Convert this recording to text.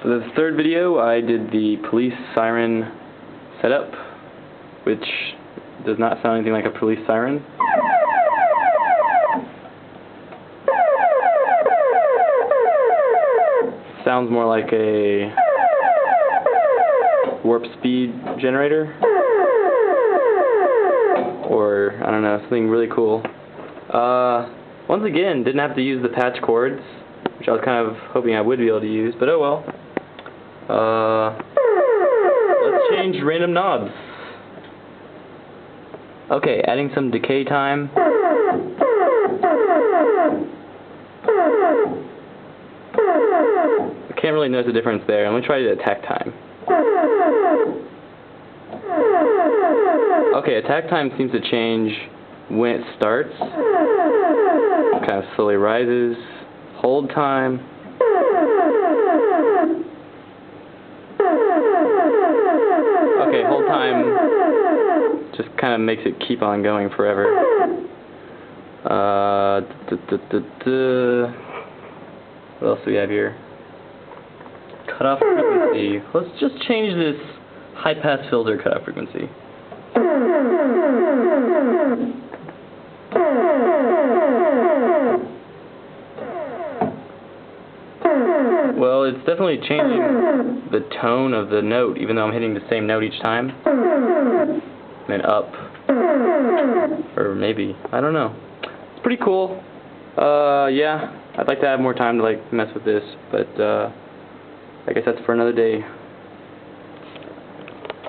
For the third video, I did the police siren setup, which does not sound anything like a police siren. Sounds more like a warp speed generator, or I don't know, something really cool. Once again, didn't have to use the patch cords, which I was kind of hoping I would be able to use, but oh well. Let's change random knobs. Okay, adding some decay time. I can't really notice the difference there. I'm going to try the attack time. Okay, attack time seems to change when it starts. It kind of slowly rises. Hold time. Okay, hold time just kind of makes it keep on going forever. What else do we have here? Cutoff frequency. Let's just change this high-pass filter cutoff frequency. Well, it's definitely changing the tone of the note, even though I'm hitting the same note each time. And up. Or maybe. I don't know. It's pretty cool. Yeah. I'd like to have more time to mess with this, but I guess that's for another day.